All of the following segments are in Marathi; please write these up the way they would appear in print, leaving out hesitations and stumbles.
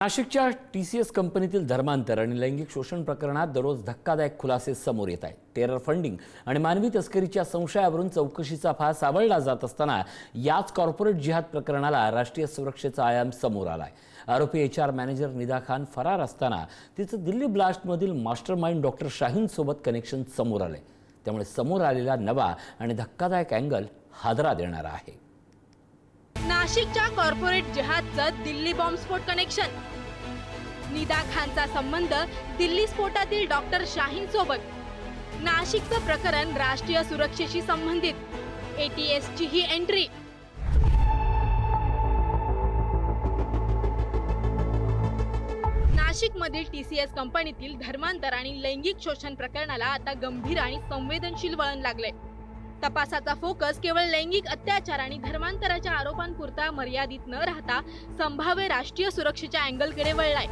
नाशिकच्या TCS कंपनीतील धर्मांतर आणि लैंगिक शोषण प्रकरणात दररोज धक्कादायक खुलासे समोर येत आहेत। टेरर फंडिंग आणि मानवी तस्करीच्या संशयावरून चौकशीचा फास आवळला जात असताना याच कॉर्पोरेट जिहाद प्रकरणाला राष्ट्रीय सुरक्षेचा आयाम समोर आलाय। आरोपी HR मॅनेजर निदा खान फरार असताना तिचं दिल्ली ब्लास्टमधील मास्टरमाइंड डॉक्टर शाहीन सोबत कनेक्शन समोर आले। त्यामुळे समोर आलेला नवा आणि धक्कादायक अँगल हादरा देणारा आहे। नाशिकच्या कॉर्पोरेट जिहादचं दिल्ली बॉम्बस्फोट कनेक्शन, निदा खानचा संबंध दिल्ली स्फोटातील डॉक्टर शाहीन सोबत, नाशिकचं प्रकरण राष्ट्रीय सुरक्षेशी संबंधित, ATS ची ही एंट्री। नाशिकमधील TCS कंपनीतील धर्मांतर आणि लैंगिक शोषण प्रकरणाला आता गंभीर आणि संवेदनशील वळण लागले। तपासाचा फोकस केवळ लैंगिक अत्याचार आणि धर्मांतराच्या आरोपांपुरता मर्यादित न राहता संभाव्य राष्ट्रीय सुरक्षेच्या अँगलकडे वळलाय।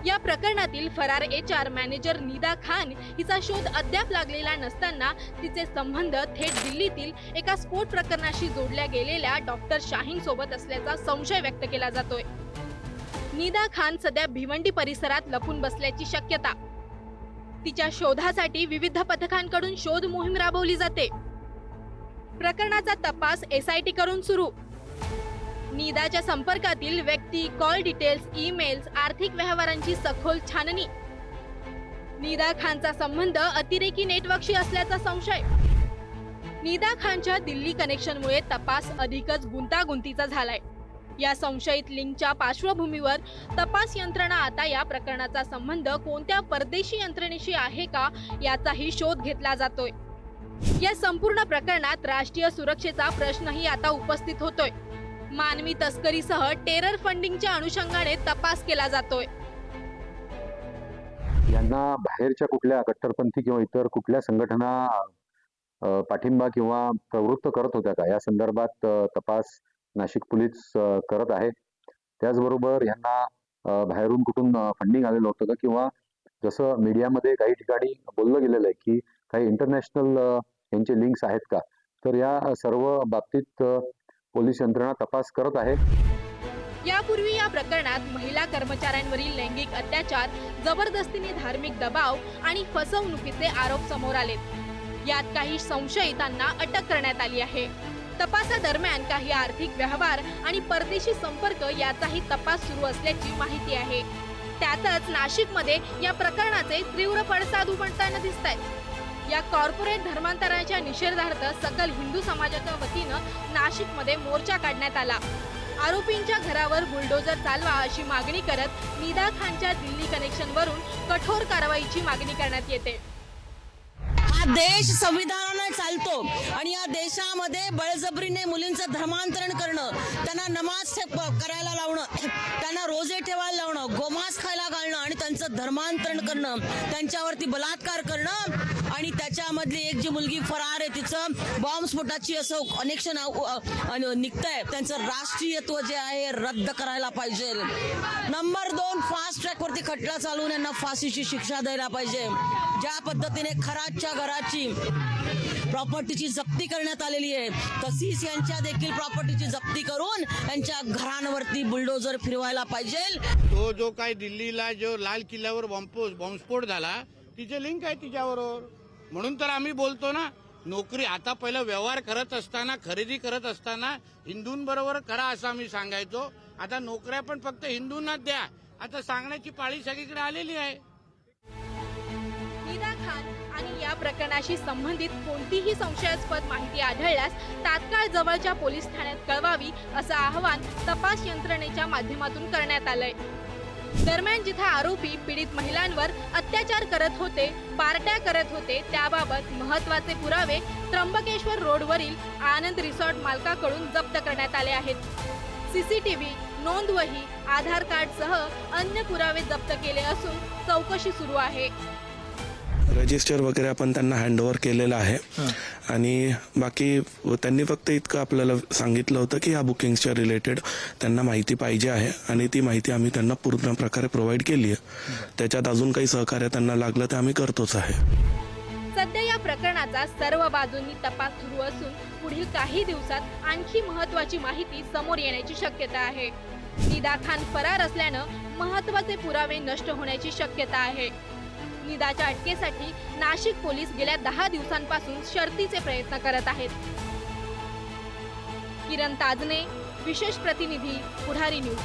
या प्रकरणातील फरार HR मॅनेजर निदा खान हिचा शोध अद्याप लागलेला नसताना तिचे संबंध थेट दिल्लीतील एका स्फोट प्रकरणाशी जोडल्या गेलेल्या डॉक्टर शाहीन सोबत असल्याचा संशय व्यक्त केला जातोय। निदा खान सध्या भिवंडी परिसरात लपून बसल्याची शक्यता। तिच्या शोधासाठी विविध पथकांकडून शोध मोहीम राबवली जाते। प्रकरणाचा तपास SIT करून सुरू। निदाच्या संपर्कातील व्यक्ती, कॉल डिटेल्स, ईमेल्स, आर्थिक व्यवहारांची सखोल छाननी। निदा खानचा संबंध अतिरेकी नेटवर्कशी असल्याचा संशय। निदा खानच्या दिल्ली कनेक्शनमुळे तपास अधिकच गुंतागुंतीचा झालाय। या संशयित लिंकच्या पार्श्वभूमीवर तपास यंत्रणा आता या प्रकरणाचा संबंध कोणत्या परदेशी यंत्रणेशी आहे का याचाही शोध घेतला जातोय। या संपूर्ण प्रकरणात राष्ट्रीय सुरक्षेचा प्रश्नही आता उपस्थित होतोय। मानवी तस्करीसह टेरर फंडिंगच्या अनुषंगाने तपास केला जातोय। यांना बाहेरच्या कुठल्या कट्टरपंथी किंवा इतर कुठल्या संघटना पाठिंबा किंवा प्रवृत्त करत होत्या का या संदर्भात तपास नाशिक पोलीस करत आहे। त्याचबरोबर यांना बाहेरून कुठून फंडिंग आलेलं होतं का किंवा जसं मीडियामध्ये काही ठिकाणी बोललं गेलेलं आहे की काही इंटरनॅशनल यांचे लिंक्स आहेत का, तर या सर्व बाबतीत पोलीस यंत्रणा तपास करत आहे। यापूर्वी या प्रकरणात महिला कर्मचाऱ्यांवरील लैंगिक अत्याचार, जबरदस्तीने धार्मिक दबाव आणि फसवणुकीचे आरोप समोर आलेत। यात काही संशयितांना अटक करण्यात आली आहे। तपासादरम्यान काही आर्थिक व्यवहार आणि परदेशी संपर्क याचाही तपास सुरू असल्याची माहिती आहे। त्यातच नाशिकमध्ये या प्रकरणाचे तीव्र पडसाद उमटताना दिसतायत। या कॉर्पोरेट धर्मांतराच्या निषेधार्थ सकल हिंदू समाजाच्या वतीनं नाशिकमध्ये मोर्चा काढण्यात आला। आरोपींच्या घरावर बुलडोजर चालवा अशी मागणी करत निदा खानच्या दिल्ली कनेक्शनवरून कठोर कारवाईची मागणी करण्यात येते। हा देश संविधानाने चालतो आणि या देशामध्ये बळजबरीने मुलींचं धर्मांतरण करणं, त्यांना नमाज करायला लावणं, त्यांना रोजे ठेवायला लावणं, गोमांस खायला घालणं आणि त्यांचं धर्मांतरण करणं, त्यांच्यावरती बलात्कार करणं आणि त्याच्यामधली एक जी मुलगी फरार आहे तिचं बॉम्बस्फोटाची असं कनेक्शन निघतंय, त्यांचं राष्ट्रीयत्व जे आहे रद्द करायला पाहिजे। नंबर 2, फास्ट ट्रॅक वरती खटला चालवून यांना फाशीची शिक्षा द्यायला पाहिजे। ज्या पद्धतीने खराच्या घराची प्रॉपर्टीची जप्ती करण्यात आलेली आहे तशीच यांच्या देखील प्रॉपर्टीची जप्ती करून यांच्या घरांवरती बुलडोजर फिरवायला पाहिजे। तो जो काही दिल्लीला जो लाल किल्ल्यावर बॉम्बस्फोट झाला तिचे लिंक आहे तिच्याबरोबर, म्हणून तर आम्ही बोलतो ना, नोकरी आता पहिला व्यवहार करत असताना, खरेदी करत असताना हिंदूंबरोबर करा असं आम्ही सांगायचो। आता नोकऱ्या पण फक्त हिंदूंनाच द्या आता सांगण्याची पाळी सगळीकडे आलेली आहे। निदा खान आणि या प्रकरणाशी संबंधित कोणतीही संशयास्पद माहिती आढळल्यास तात्काळ जवळच्या पोलीस ठाण्यात कळवावी असं आवाहन तपास यंत्रणेच्या माध्यमातून करण्यात आलंय। दरम्यान जिथे आरोपी पीडित महिलांवर अत्याचार करत होते, पार्ट्या करत होते त्याबाबत महत्त्वाचे पुरावे त्र्यंबकेश्वर रोडवरील आनंद रिसॉर्ट मालकाकडून जप्त करण्यात आले आहेत। CCTV, नोंदवही, आधार कार्डसह अन्य पुरावे जप्त केले असून चौकशी सुरू आहे। रजिस्टर वगैरे आपण त्यांना हँडओव्हर केलेलं आहे आणि बाकी त्यांनी फक्त इतकं आपल्याला सांगितलं होतं की या बुकिंग्सच्या रिलेटेड त्यांना माहिती पाहिजे आहे आणि ती माहिती आम्ही त्यांना पूर्ण प्रकारे प्रोव्हाइड केली आहे। त्याच्यात अजून काही सहकार्य त्यांना लागलं ते आम्ही करतोच आहे। सध्या या प्रकरणाचा सर्व बाजूंनी तपास सुरू असून पुढील काही दिवसात आणखी महत्त्वाची माहिती समोर येण्याची शक्यता आहे। निदा खान फरार असल्यानं महत्त्वाचे पुरावे नष्ट होण्याची शक्यता आहे. निदाच्या अटकेसाठी नाशिक पोलीस गेल्या 10 दिवसांपासून शर्थीचे प्रयत्न करत आहेत. किरण ताजने, विशेष प्रतिनिधी, पुढारी न्यूज.